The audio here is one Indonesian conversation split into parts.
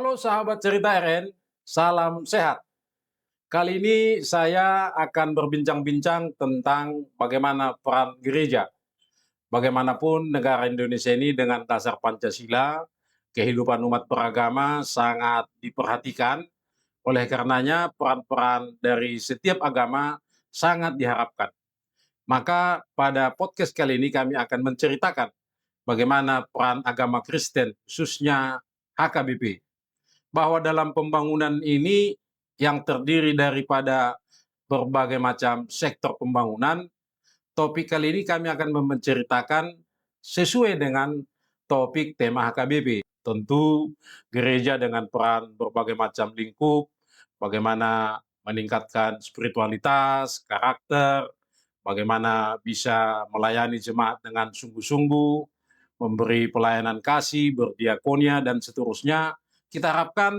Halo sahabat cerita RN, salam sehat. Kali ini saya akan berbincang-bincang tentang bagaimana peran gereja. Bagaimanapun negara Indonesia ini dengan dasar Pancasila, kehidupan umat beragama sangat diperhatikan. Oleh karenanya peran-peran dari setiap agama sangat diharapkan. Maka pada podcast kali ini kami akan menceritakan bagaimana peran agama Kristen, khususnya HKBP, bahwa dalam pembangunan ini yang terdiri daripada berbagai macam sektor pembangunan, topik kali ini kami akan menceritakan sesuai dengan topik tema HKBP. Tentu gereja dengan peran berbagai macam lingkup, bagaimana meningkatkan spiritualitas, karakter, bagaimana bisa melayani jemaat dengan sungguh-sungguh, memberi pelayanan kasih, berdiakonia, dan seterusnya. Kita harapkan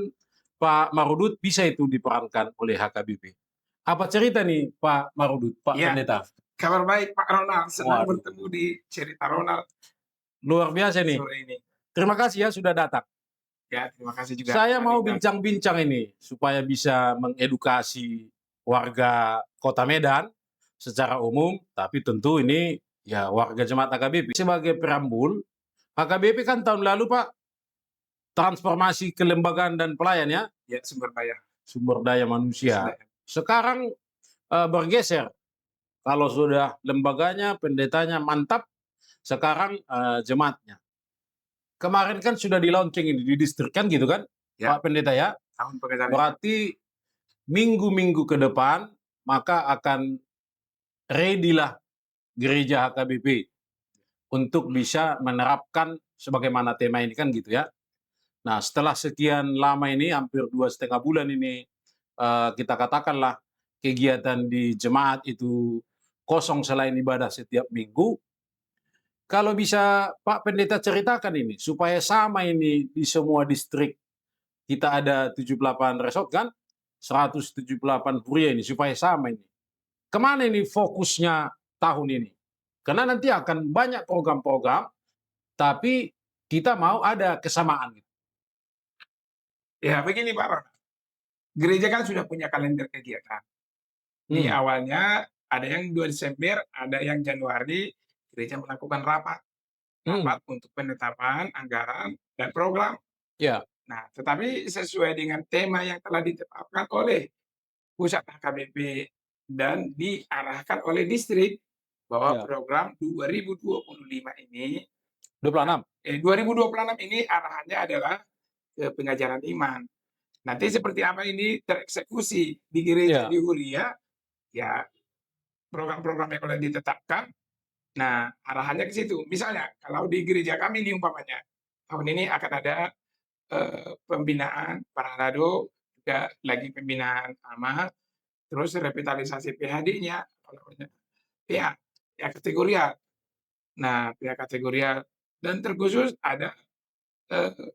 Pak Marudut bisa itu diperankan oleh HKBP. Apa cerita nih Pak Marudut, Pak Iya, Pendeta? kabar baik Pak Ronald, senang Waduh, bertemu di cerita Ronald luar biasa nih. sore ini. Terima kasih ya sudah datang. Ya, terima kasih juga Saya telah mau diundang. bincang-bincang ini supaya bisa mengedukasi warga Kota Medan secara umum, tapi tentu ini ya warga jemaat HKBP. Sebagai preambul, HKBP kan tahun lalu Pak transformasi kelembagaan dan pelayan ya, Ya, sumber daya. sumber daya manusia. Sedaya. Sekarang bergeser. Kalau sudah lembaganya, pendetanya mantap, sekarang jemaatnya. Kemarin kan sudah di launching ini, di distrik kan gitu kan, Ya, Pak Pendeta ya. tahun pekerjaan ini. Berarti minggu-minggu ke depan, maka akan ready lah gereja HKBP untuk bisa menerapkan sebagaimana tema ini kan gitu ya. Nah setelah sekian lama ini, hampir 2,5 bulan ini, kita katakanlah kegiatan di jemaat itu kosong selain ibadah setiap minggu. Kalau bisa Pak Pendeta ceritakan ini, supaya sama ini di semua distrik, kita ada 78 resort kan, 178 kuria ini, supaya sama ini. Kemana ini fokusnya tahun ini? Karena nanti akan banyak program-program, tapi kita mau ada kesamaan. Ya, begini Pak Ronald. Gereja kan sudah punya kalender kegiatan. Ini Hmm, awalnya ada yang 2 Desember, ada yang Januari, gereja melakukan rapat. hmm, Rapat untuk penetapan anggaran dan program. ya, Nah, tetapi sesuai dengan tema yang telah ditetapkan oleh pusat HKBP dan diarahkan oleh distrik bahwa ya. program 2025 ini 26. 2026 ini arahannya adalah ke pengajaran iman. Nanti seperti apa ini tereksekusi di gereja Ya, di Huria, ya program-program yang sudah ditetapkan, nah arahannya ke situ. Misalnya kalau di gereja kami ini umpamanya, tahun ini akan ada pembinaan para rado, juga lagi pembinaan amal, terus revitalisasi PHD-nya, apa namanya, PA, PA kategorial. Nah, PA kategorial dan terkhusus ada, eee,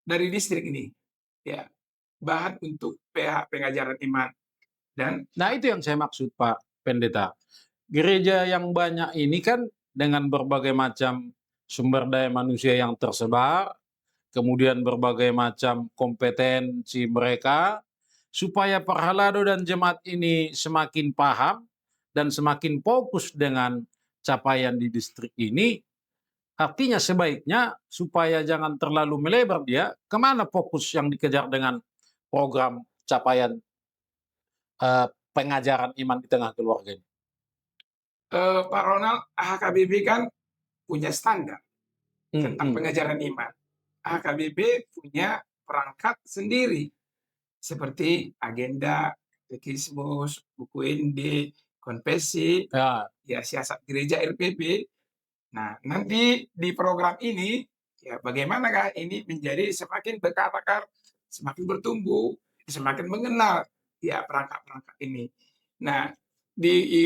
dari distrik ini, ya, bahan untuk PH, pengajaran iman dan nah itu yang saya maksud Pak Pendeta. Gereja yang banyak ini kan dengan berbagai macam sumber daya manusia yang tersebar, kemudian berbagai macam kompetensi mereka, supaya Parhalado dan jemaat ini semakin paham dan semakin fokus dengan capaian di distrik ini. Artinya sebaiknya supaya jangan terlalu melebar dia, kemana fokus yang dikejar dengan program capaian pengajaran iman di tengah keluarga ini. Pak Ronald, HKBP kan punya standar Hmm, tentang hmm. pengajaran iman. HKBP punya perangkat sendiri seperti agenda, katekismus, buku ND, konfesi, Ya, ya siasat gereja LPP. Nah, nanti di program ini, ya bagaimanakah ini menjadi semakin berakar, semakin bertumbuh, semakin mengenal ya perangkat-perangkat ini. Nah,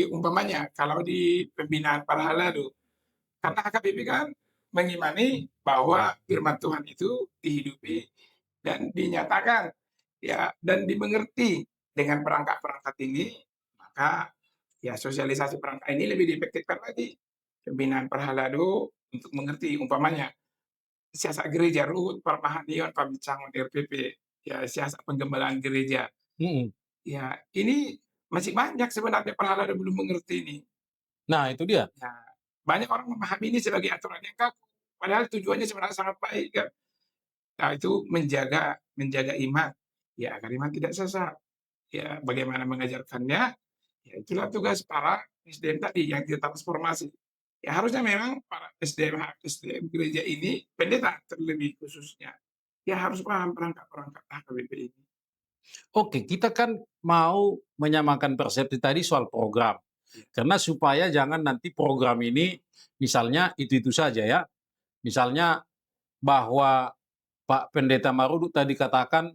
umpamanya kalau di pembinaan para halal, karena HKBP kan mengimani bahwa firman Tuhan itu dihidupi dan dinyatakan ya dan dimengerti dengan perangkat-perangkat ini, maka ya sosialisasi perangkat ini lebih diefektifkan lagi. Pembinaan perhalado untuk mengerti umpamanya siasat gereja, ruhut, parmahanion, pambicangon RPP. ya siasat penggembalaan gereja. Mhm. Ya, ini masih banyak sebenarnya pelayanan yang belum mengerti ini. Nah itu dia. Ya, banyak orang memahami ini sebagai aturan yang kaku, padahal tujuannya sebenarnya sangat baik kan. Nah, itu menjaga menjaga iman, ya agar iman tidak sesat. Ya, bagaimana mengajarkannya, ya itulah tugas para SDM tadi yang ditransformasi. Ya harusnya memang para SDM gereja ini, pendeta terlebih khususnya, ya harus paham perangkat-perangkat HKBP ini. Oke, kita kan mau menyamakan persepsi tadi soal program. Ya, Karena supaya jangan nanti program ini misalnya itu-itu saja ya. Misalnya bahwa Pak Pendeta Maruduk tadi katakan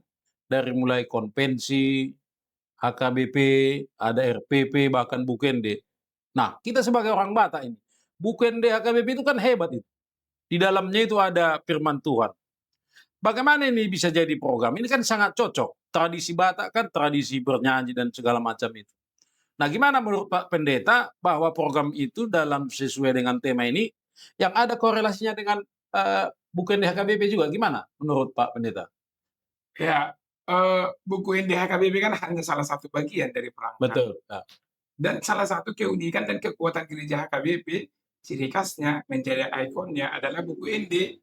dari mulai konvensi, HKBP, ada RPP, bahkan Bukende. Nah, kita sebagai orang Batak ini, Bukende HKBP itu kan hebat itu. Di dalamnya itu ada firman Tuhan. Bagaimana ini bisa jadi program? Ini kan sangat cocok. Tradisi Batak kan tradisi bernyanyi dan segala macam itu. Nah, gimana menurut Pak Pendeta bahwa program itu dalam sesuai dengan tema ini yang ada korelasinya dengan bukan di HKBP juga? Gimana menurut Pak Pendeta? ya, buku Indie HKBP kan hanya salah satu bagian dari perangkat. Betul. Ya. Dan salah satu keunikan dan kekuatan gereja HKBP, ciri khasnya menjadi ikonnya adalah buku Inde.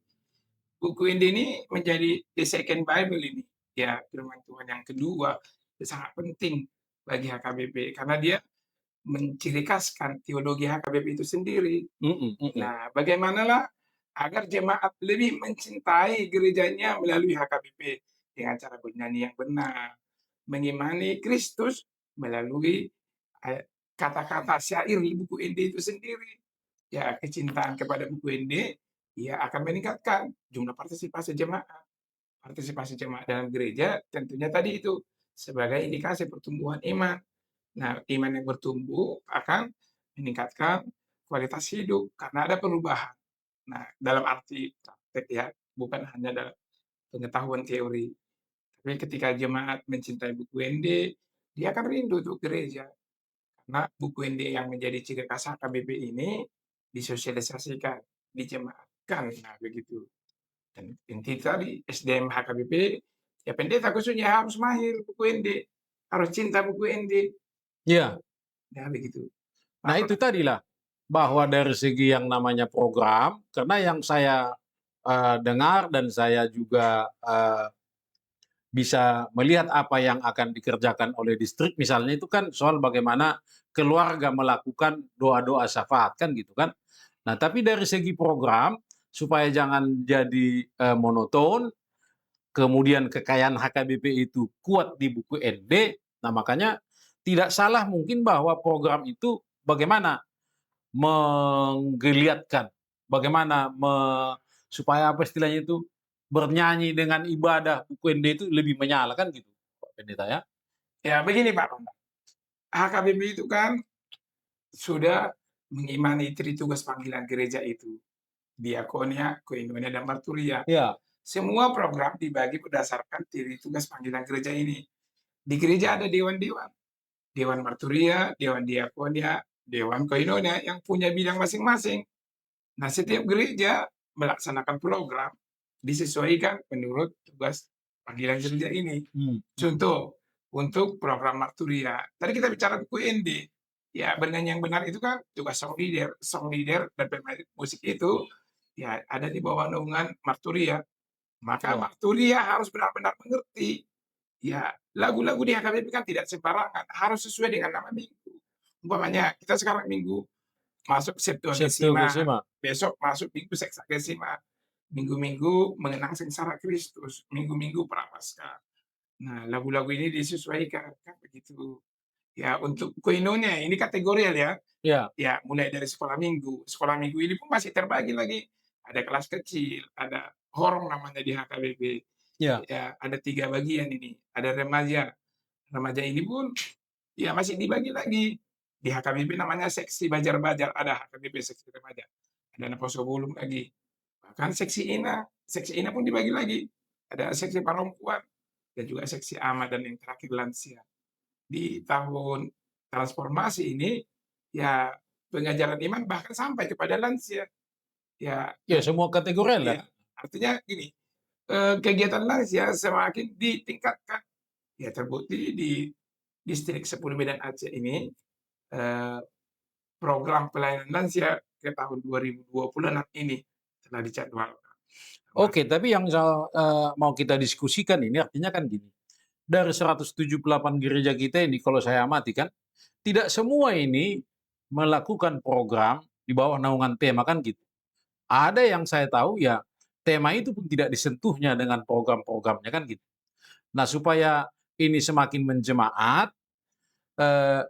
Buku Inde ini menjadi the second Bible ini, ya firman Tuhan yang kedua, sangat penting bagi HKBP karena dia menciri khaskan teologi HKBP itu sendiri. Mhm, mhm. Nah, bagaimanalah agar jemaat lebih mencintai gerejanya melalui HKBP dengan cara bernyanyi yang benar, mengimani Kristus melalui eee, kata-kata syair di buku Inde itu sendiri. Ya, kecintaan kepada buku Inde, ya akan meningkatkan jumlah partisipasi jemaat. Partisipasi jemaat dalam gereja tentunya tadi itu sebagai indikasi pertumbuhan iman. Nah, iman yang bertumbuh akan meningkatkan kualitas hidup karena ada perubahan. Nah, dalam arti praktek ya, bukan hanya dalam pengetahuan teori. Tapi ketika jemaat mencintai buku ND, dia akan rindu untuk gereja. Karena buku ND yang menjadi ciri khas HKBP ini disosialisasikan, dijemaatkan. Nah, begitu. Dan inti tadi SDM HKBP, ya pendeta khususnya harus mahir buku ND, harus cinta buku ND. Iya. Ya, begitu. Nah itu tadilah bahwa dari segi yang namanya program, karena yang saya dengar dan saya juga bisa melihat apa yang akan dikerjakan oleh distrik misalnya itu kan soal bagaimana keluarga melakukan doa-doa syafaat kan gitu kan. Nah, tapi dari segi program supaya jangan jadi monoton, kemudian kekayaan HKBP itu kuat di buku ND. Nah, makanya tidak salah mungkin bahwa program itu bagaimana menggeliatkan, bagaimana supaya apa istilahnya itu bernyanyi dengan ibadah UKND itu lebih menyala kan gitu, Pak Pendeta ya? Ya begini Pak Bambang, HKBP itu kan sudah mengimani tugas panggilan gereja itu, diakonia, koinonia, dan marturia. Iya. Semua program dibagi berdasarkan tugas panggilan gereja ini. Di gereja ada dewan-dewan, dewan marturia, dewan diakonia, dewan koinonia yang punya bidang masing-masing. Nah, setiap gereja melaksanakan program disesuaikan menurut tugas panggilan gereja ini. Hmm. Contoh, untuk program Marturia, tadi kita bicara QND, ya bernyanyi yang benar itu kan tugas song leader dan pemain musik itu ya ada di bawah naungan Marturia. Maka Ya. Marturia harus benar-benar mengerti, ya lagu-lagu di HKBP kan tidak sembarangan, harus sesuai dengan nama minggu. Umpamanya kita sekarang minggu masuk Septuagesima, Septuagesima. besok masuk Minggu Seksagesima, minggu-minggu mengenang sengsara Kristus, minggu-minggu Prapaskah. Nah, lagu-lagu ini disesuaikan, kan begitu. Ya, untuk koinonia ini kategorial ya. Ya. Ya, mulai dari sekolah minggu. Sekolah minggu ini pun masih terbagi lagi. Ada kelas kecil, ada horong namanya di HKBP. Ya. Ya, ada 3 bagian ini. Ada remaja. Remaja ini pun ya masih dibagi lagi. Di HKBP namanya seksi bajar-bajar, ada HKBP seksi remaja. Ada Naposobulung lagi. Bahkan seksi ina pun dibagi lagi. Ada seksi perempuan dan juga seksi amat dan yang terakhir lansia. Di tahun transformasi ini, ya pengajaran iman bahkan sampai kepada lansia. Ya, Ya semua kategori lah. ya artinya gini, kegiatan lansia semakin ditingkatkan. Ya terbukti di distrik 10 Medan Aceh ini, eee, program pelayanan lansia ke tahun 2026 ini telah dijadwalkan. Oke, Termasuk tapi yang mau kita diskusikan ini artinya kan gini, dari 178 gereja kita ini kalau saya amati kan, tidak semua ini melakukan program di bawah naungan tema kan gitu. Ada yang saya tahu ya tema itu pun tidak disentuhnya dengan program-programnya kan gitu. Nah supaya ini semakin menjemaat, eee,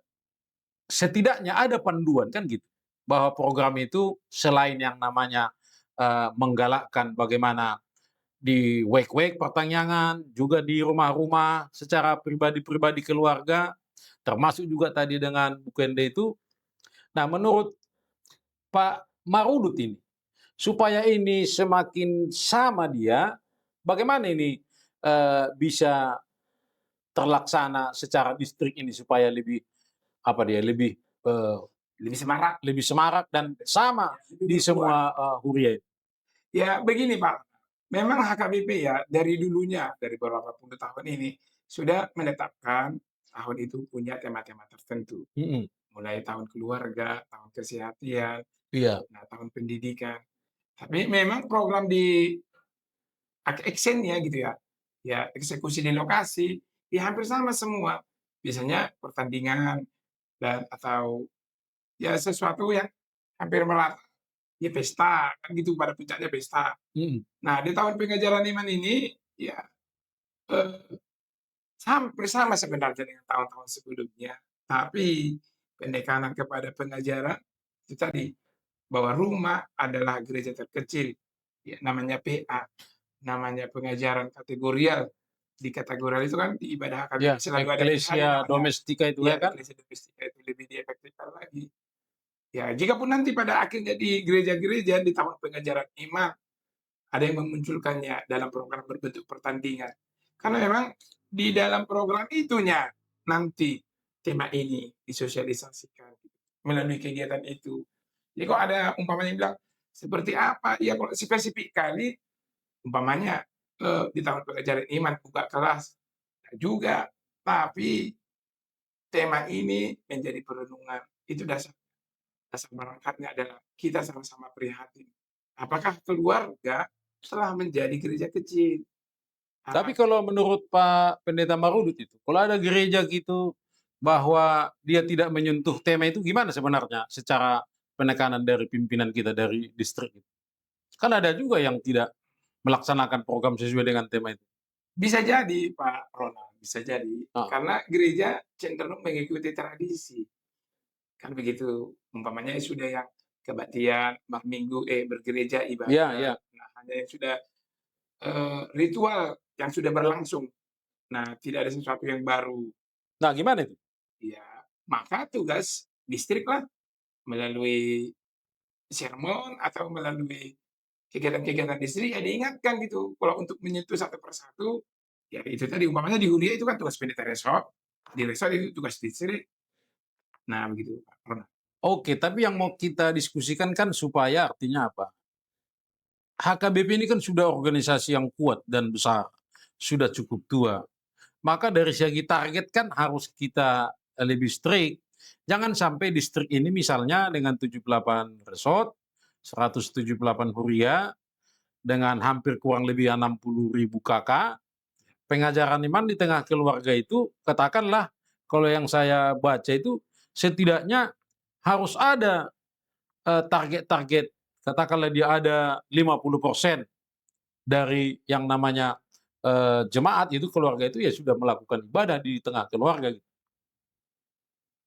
setidaknya ada panduan kan gitu, bahwa program itu selain yang namanya, menggalakkan bagaimana di wake-wake pertanyaan, juga di rumah-rumah secara pribadi-pribadi keluarga, termasuk juga tadi dengan Bukende itu. Nah, menurut Pak Marudut ini, supaya ini semakin sama dia, bagaimana ini bisa terlaksana secara distrik ini supaya lebih apa dia lebih lebih semarak, lebih semarak dan sama ya, lebih di berkuah. semua huria itu. Ya begini Pak, memang HKBP ya dari dulunya, dari beberapa puluh tahun ini, sudah menetapkan tahun itu punya tema-tema tertentu. Mhm, Mulai tahun keluarga, tahun kesehatan, iya, nah tahun pendidikan. Tapi memang program di action-nya gitu ya, ya eksekusi di lokasi, ya hampir sama semua. Biasanya pertandingan dan atau ya sesuatu yang hampir merata, ya pesta, kan gitu pada puncaknya pesta. mhm, Nah di tahun pengajaran iman ini, ya, eee, hampir sama sebenarnya dengan tahun-tahun sebelumnya, tapi pendekanan kepada pengajaran itu tadi, bahwa rumah adalah gereja terkecil, ya namanya PA, namanya pengajaran kategorial. Di kategorial itu kan di ibadah iya, HKBP selalu ada Ecclesia PA-nya namanya, Domestika itu ya ya kan? Ecclesia Domestika itu lebih diefektifkan lagi. Ya jikapun nanti pada akhirnya di gereja-gereja di tahun pengajaran iman ada yang memunculkannya dalam program berbentuk pertandingan. Karena memang di dalam program itunya nanti tema ini disosialisasikan melalui kegiatan itu. Jadi kok ada umpamanya bilang, "Seperti apa?" Ya kalau spesifik kali umpamanya, di tahun pengajaran iman buka kelas, enggak juga. Tapi tema ini menjadi perenungan, itu dasar dasar berangkatnya adalah kita sama-sama prihatin. Apakah keluarga telah menjadi gereja kecil? Tapi Apa kalau menurut Pak Pendeta Marudut itu, kalau ada gereja gitu bahwa dia tidak menyentuh tema itu gimana sebenarnya secara penekanan dari pimpinan kita dari distrik itu? Kan ada juga yang tidak melaksanakan program sesuai dengan tema itu. bisa jadi Pak Ronald, bisa jadi. Heeh. Karena gereja cenderung mengikuti tradisi, kan begitu. Umpamanya sudah yang kebaktian, minggu bergereja, Iya, ibadah. iya. Nah, hanya yang sudah, ritual yang sudah berlangsung. Nah, tidak ada sesuatu yang baru. Nah gimana itu? Ya, maka tugas distriklah melalui sermon atau melalui kegiatan-kegiatan distrik ya diingatkan gitu, kalau untuk menyentuh satu persatu, ya itu tadi umpamanya di Huria itu kan tugas pendeta resort, di resort itu tugas distrik. Nah begitu, Pak, pernah. Oke, tapi yang mau kita diskusikan kan supaya artinya apa? HKBP ini kan sudah organisasi yang kuat dan besar, sudah cukup tua. Maka dari segi target kan harus kita lebih strict. Jangan sampai distrik ini misalnya dengan 78 resort, 178 huria, dengan hampir kurang lebih 60.000 kakak, pengajaran iman di tengah keluarga itu katakanlah kalau yang saya baca itu setidaknya harus ada target-target, katakanlah dia ada 50% dari yang namanya jemaat itu keluarga itu ya sudah melakukan ibadah di tengah keluarga gitu.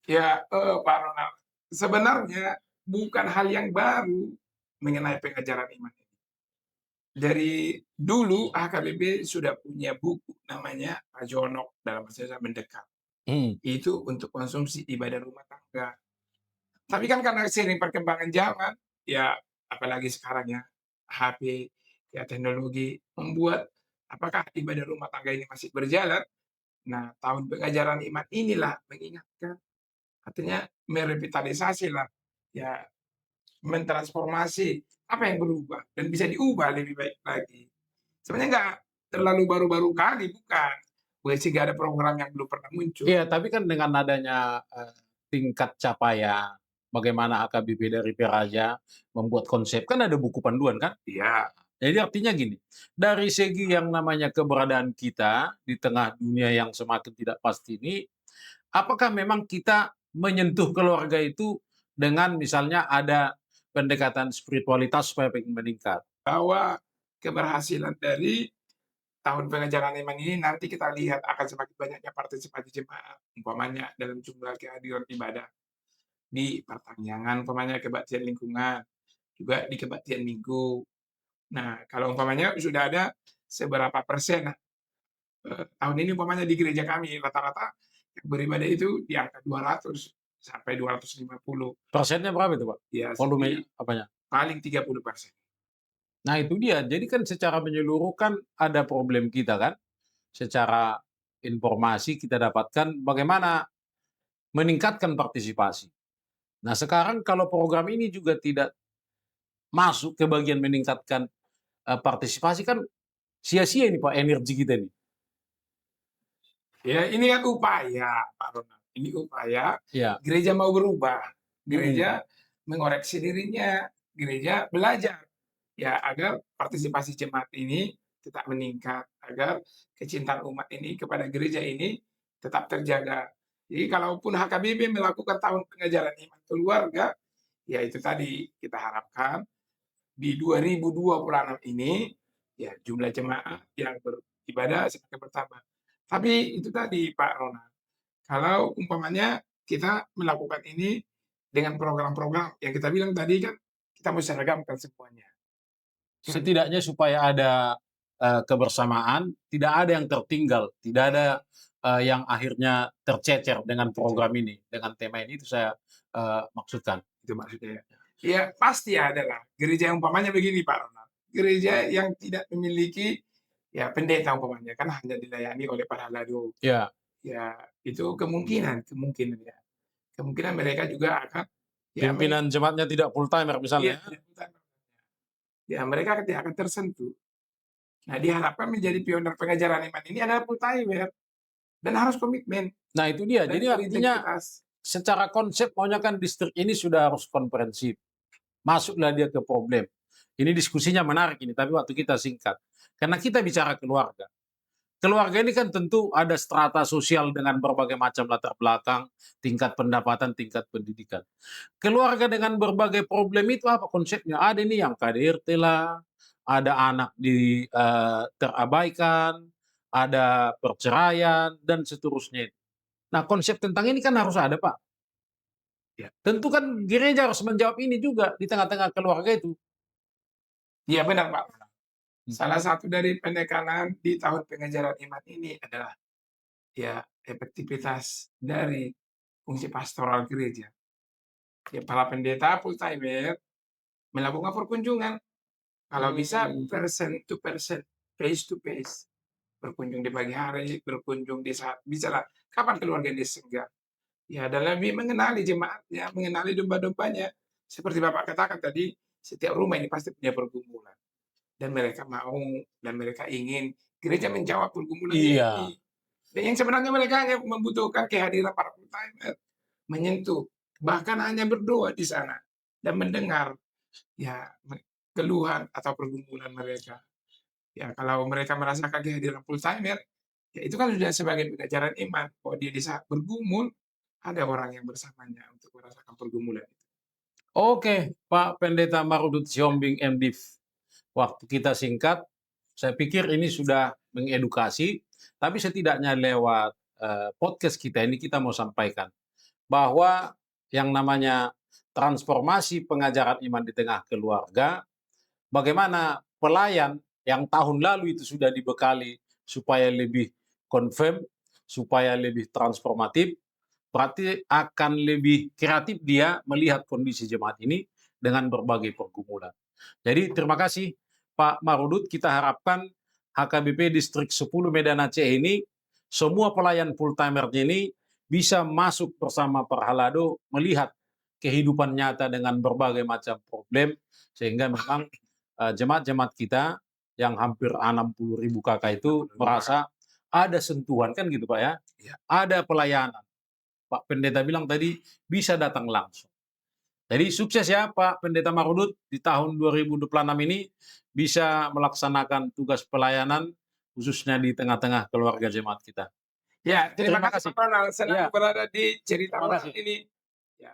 Ya, Pak Ronald, sebenarnya bukan hal yang baru mengenai pengajaran iman ini. Dari dulu HKBP sudah punya buku namanya Ajonok dalam bahasa Indonesia mendekat. Hmm. Itu untuk konsumsi ibadah rumah tangga. Tapi kan karena seiring perkembangan zaman, ya apalagi sekarang ya, HP, ya teknologi membuat apakah ibadah rumah tangga ini masih berjalan? Nah, tahun pengajaran iman inilah mengingatkan, artinya merevitalisasilah, ya mentransformasi apa yang berubah dan bisa diubah lebih baik lagi. Sebenarnya nggak terlalu baru-baru kali, bukan. Sehingga ada program yang belum pernah muncul. Iya, tapi kan dengan adanya, tingkat capaian, bagaimana AKBP dari Peraja membuat konsep, kan ada buku panduan kan? Iya, Jadi artinya gini, dari segi yang namanya keberadaan kita di tengah dunia yang semakin tidak pasti ini, apakah memang kita menyentuh keluarga itu dengan misalnya ada pendekatan spiritualitas supaya pengen meningkat? bahwa keberhasilan dari tahun pengajaran iman ini nanti kita lihat akan semakin banyaknya partisipasi jemaat, umpamanya dalam jumlah kehadiran ibadah di pertanian, umpamanya kebaktian lingkungan, juga di kebaktian minggu. Nah, kalau umpamanya sudah ada seberapa persen, tahun ini umpamanya di gereja kami rata-rata yang beribadah itu di angka 200 sampai 250, Persennya berapa itu, Pak? ya Volumenya jadi apanya? paling 30%. Nah itu dia, jadi kan secara menyeluruh kan ada problem kita kan, secara informasi kita dapatkan bagaimana meningkatkan partisipasi. Nah sekarang kalau program ini juga tidak masuk ke bagian meningkatkan, partisipasi kan sia-sia ini Pak energi kita nih. Ya ini kan upaya, Pak Ronald, ini upaya Iya, gereja mau berubah, mhm, gereja mengoreksi dirinya, gereja belajar, ya agar partisipasi jemaat ini tetap meningkat, agar kecintaan umat ini kepada gereja ini tetap terjaga. Jadi kalaupun HKBP melakukan tahun pengajaran iman keluarga, ya itu tadi kita harapkan di 2026 ini, ya jumlah jemaat yang beribadah semakin bertambah. Tapi itu tadi Pak Ronald, kalau umpamanya kita melakukan ini dengan program-program yang kita bilang tadi kan, kita mesti seragamkan semuanya, kan. setidaknya supaya ada, kebersamaan, tidak ada yang tertinggal, tidak ada, yang akhirnya tercecer dengan program ini, dengan tema ini itu saya, maksudkan. Itu maksudnya ya. Ya pasti ada lah, gereja yang umpamanya begini Pak Ronald, gereja yang tidak memiliki, ya pendeta umpamanya, kan hanya dilayani oleh para lado. Ya, Ya itu kemungkinan kemungkinan ya. Kemungkinan mereka juga akan ya pimpinan jemaatnya tidak full timer iya, misalnya. ya mereka tidak akan tersentuh. Nah, diharapkan menjadi pionir pengajaran iman ini adalah full timer dan harus komitmen Nah itu dia, dan jadi artinya berintegritas. secara konsep maunya kan distrik ini sudah harus komprehensif. Masuklah dia ke problem. Ini diskusinya menarik ini, tapi waktu kita singkat. Karena kita bicara keluarga. Keluarga ini kan tentu ada strata sosial dengan berbagai macam latar belakang, tingkat pendapatan, tingkat pendidikan. Keluarga dengan berbagai problem itu apa konsepnya? Ada ini yang KDRT lah, ada anak terabaikan, ada perceraian, dan seterusnya. Nah konsep tentang ini kan harus ada Pak. Ya, Tentu kan gereja harus menjawab ini juga di tengah-tengah keluarga itu. iya benar Pak. Hmm. Salah satu dari penekanan di tahun pengajaran iman ini adalah ya efektivitas dari fungsi pastoral gereja. Ya para pendeta full timer melakukan perkunjungan. Kalau bisa person to person, face to face. Berkunjung di pagi hari, berkunjung di saat bisalah kapan keluarga ini senggang. Ya dan lebih mengenali jemaatnya, mengenali domba-dombanya. Seperti Bapak katakan tadi, setiap rumah ini pasti punya pergumulan. Dan mereka mau, dan mereka ingin gereja menjawab pergumulannya Iya. ini. Dan yang sebenarnya mereka hanya membutuhkan kehadiran para full timer, menyentuh, bahkan hanya berdoa di sana dan mendengar ya keluhan atau pergumulan mereka. Ya kalau mereka merasakan kehadiran full timer, ya itu kan sudah sebagai pengajaran iman bahwa dia di saat bergumul ada orang yang bersamanya untuk merasakan pergumulan itu. Oke, Pak Pendeta Marudut Siombing MDiv. Waktu kita singkat, saya pikir ini sudah mengedukasi, tapi setidaknya lewat podcast kita ini kita mau sampaikan bahwa yang namanya transformasi pengajaran iman di tengah keluarga, bagaimana pelayan yang tahun lalu itu sudah dibekali supaya lebih confirm, supaya lebih transformatif, berarti akan lebih kreatif dia melihat kondisi jemaat ini dengan berbagai pergumulan. Jadi terima kasih Pak Marudut, kita harapkan HKBP Distrik 10 Medan Aceh ini semua pelayan full timernya ini bisa masuk bersama Perhalado melihat kehidupan nyata dengan berbagai macam problem sehingga memang jemaat-jemaat kita yang hampir 60.000 kakak itu 60.000 merasa ada sentuhan kan gitu Pak ya, Iya. ada pelayanan. Pak Pendeta bilang tadi bisa datang langsung. Jadi sukses ya Pak Pendeta Marudut di tahun 2026 ini bisa melaksanakan tugas pelayanan khususnya di tengah-tengah keluarga jemaat kita. Ya, terima Terima kasih kasih. Pak Ronald, senang Iya, berada di cerita terima orang kasih. ini. Ya.